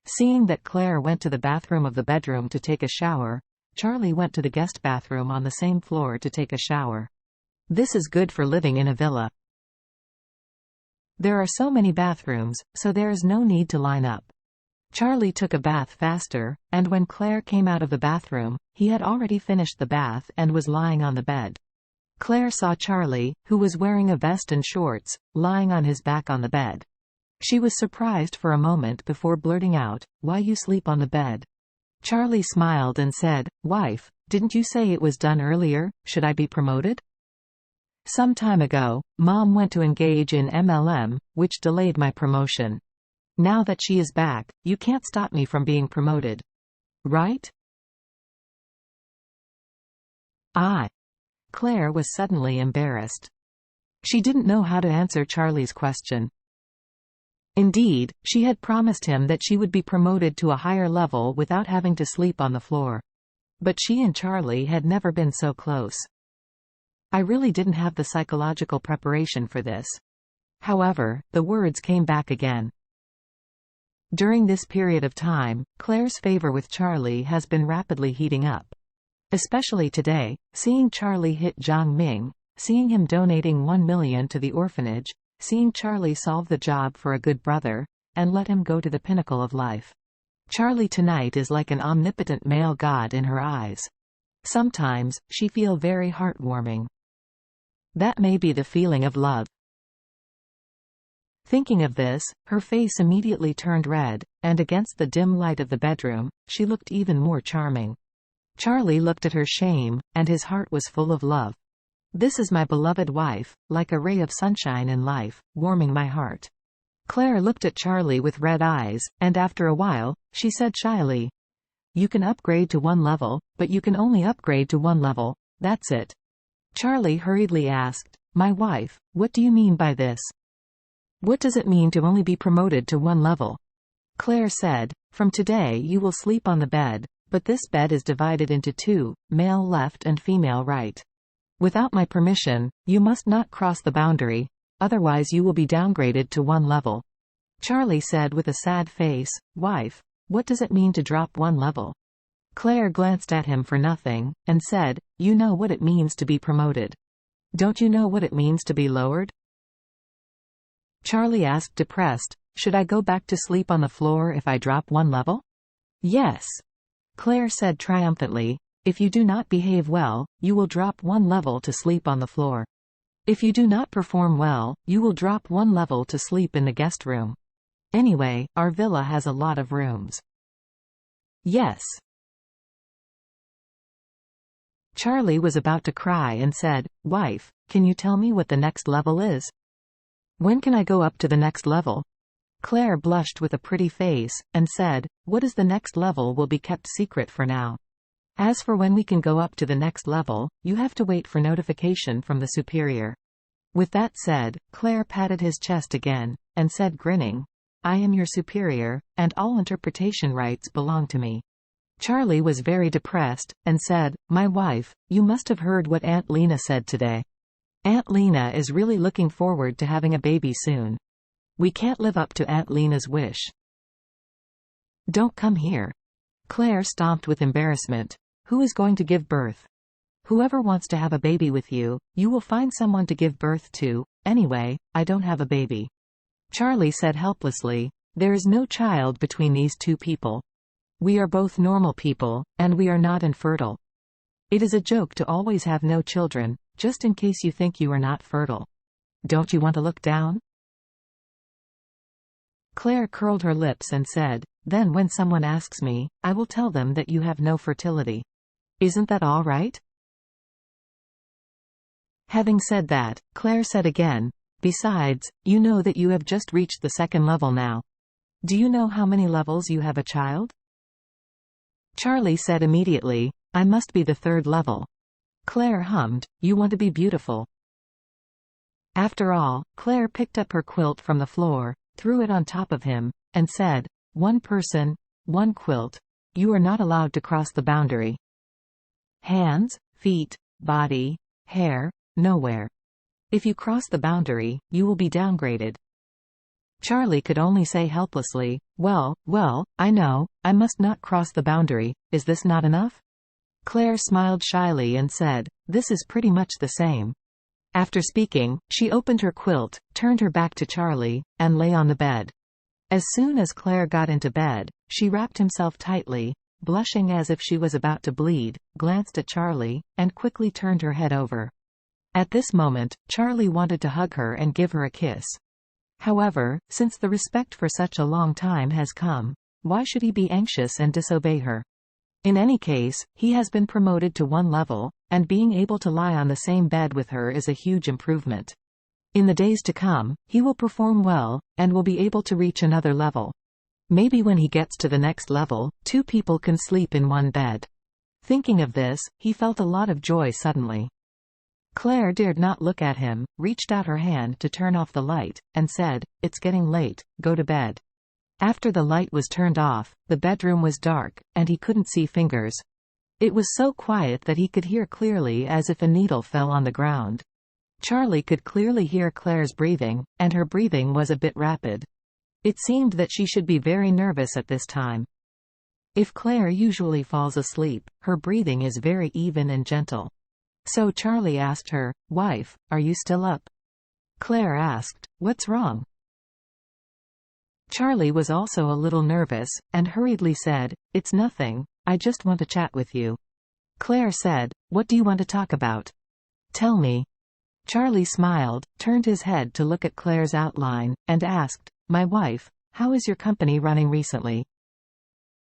Seeing that Claire went to the bathroom of the bedroom to take a shower, Charlie went to the guest bathroom on the same floor to take a shower. This is good for living in a villa. There are so many bathrooms, so there is no need to line up. Charlie took a bath faster, and when Claire came out of the bathroom, he had already finished the bath and was lying on the bed. Claire saw Charlie, who was wearing a vest and shorts, lying on his back on the bed. She was surprised for a moment before blurting out, "Why you sleep on the bed?" Charlie smiled and said, "Wife, didn't you say it was done earlier? Should I be promoted?" Some time ago, Mom went to engage in MLM, which delayed my promotion. Now that she is back, you can't stop me from being promoted. Right? Claire was suddenly embarrassed. She didn't know how to answer Charlie's question. Indeed, she had promised him that she would be promoted to a higher level without having to sleep on the floor. But she and Charlie had never been so close. I really didn't have the psychological preparation for this. However, the words came back again. During this period of time, Claire's favor with Charlie has been rapidly heating up. Especially today, seeing Charlie hit Jiang Ming, seeing him donating $1 million to the orphanage, seeing Charlie solve the job for a good brother, and let him go to the pinnacle of life. Charlie tonight is like an omnipotent male god in her eyes. Sometimes, she feels very heartwarming. That may be the feeling of love. Thinking of this, her face immediately turned red, and against the dim light of the bedroom, she looked even more charming. Charlie looked at her shame, and his heart was full of love. This is my beloved wife, like a ray of sunshine in life, warming my heart. Claire looked at Charlie with red eyes, and after a while, she said shyly, "You can upgrade to one level, but you can only upgrade to one level, that's it." Charlie hurriedly asked, "My wife, what do you mean by this? What does it mean to only be promoted to one level?" Claire said, "From today you will sleep on the bed, but this bed is divided into two, male left and female right. Without my permission, you must not cross the boundary, otherwise you will be downgraded to one level." Charlie said with a sad face, "Wife, what does it mean to drop one level?" Claire glanced at him for nothing, and said, "You know what it means to be promoted. Don't you know what it means to be lowered?" Charlie asked depressed, "Should I go back to sleep on the floor if I drop one level?" "Yes." Claire said triumphantly, "If you do not behave well, you will drop one level to sleep on the floor. If you do not perform well, you will drop one level to sleep in the guest room. Anyway, our villa has a lot of rooms." "Yes." Charlie was about to cry and said, "Wife, can you tell me what the next level is? When can I go up to the next level?" Claire blushed with a pretty face, and said, "What is the next level will be kept secret for now. As for when we can go up to the next level, you have to wait for notification from the superior." With that said, Claire patted his chest again, and said grinning, "I am your superior, and all interpretation rights belong to me." Charlie was very depressed, and said, "My wife, you must have heard what Aunt Lena said today. Aunt Lena is really looking forward to having a baby soon. We can't live up to Aunt Lena's wish." "Don't come here." Claire stomped with embarrassment. "Who is going to give birth? Whoever wants to have a baby with you, you will find someone to give birth to. Anyway, I don't have a baby." Charlie said helplessly, "There is no child between these two people. We are both normal people, and we are not infertile. It is a joke to always have no children, just in case you think you are not fertile. Don't you want to look down?" Claire curled her lips and said, "Then when someone asks me, I will tell them that you have no fertility. Isn't that all right?" Having said that, Claire said again, "Besides, you know that you have just reached the second level now. Do you know how many levels you have a child?" Charlie said immediately, "I must be the third level." Claire hummed, "You want to be beautiful." After all, Claire picked up her quilt from the floor, threw it on top of him, and said, "One person, one quilt. You are not allowed to cross the boundary. Hands, feet, body, hair, nowhere. If you cross the boundary, you will be downgraded." Charlie could only say helplessly, well, I know, I must not cross the boundary, is this not enough? Claire smiled shyly and said, this is pretty much the same. After speaking, she opened her quilt, turned her back to Charlie, and lay on the bed. As soon as Claire got into bed, she wrapped himself tightly, blushing as if she was about to bleed, glanced at Charlie, and quickly turned her head over. At this moment, Charlie wanted to hug her and give her a kiss. However, since the respect for such a long time has come, why should he be anxious and disobey her? In any case, he has been promoted to one level, and being able to lie on the same bed with her is a huge improvement. In the days to come, he will perform well, and will be able to reach another level. Maybe when he gets to the next level, two people can sleep in one bed. Thinking of this, he felt a lot of joy suddenly. Claire dared not look at him, reached out her hand to turn off the light, and said, it's getting late, go to bed. After the light was turned off, the bedroom was dark, and he couldn't see fingers. It was so quiet that he could hear clearly as if a needle fell on the ground. Charlie could clearly hear Claire's breathing, and her breathing was a bit rapid. It seemed that she should be very nervous at this time. If Claire usually falls asleep, her breathing is very even and gentle. So Charlie asked her, wife, are you still up? Claire asked, what's wrong? Charlie was also a little nervous, and hurriedly said, it's nothing, I just want to chat with you. Claire said, what do you want to talk about? Tell me. Charlie smiled, turned his head to look at Claire's outline, and asked, my wife, how is your company running recently?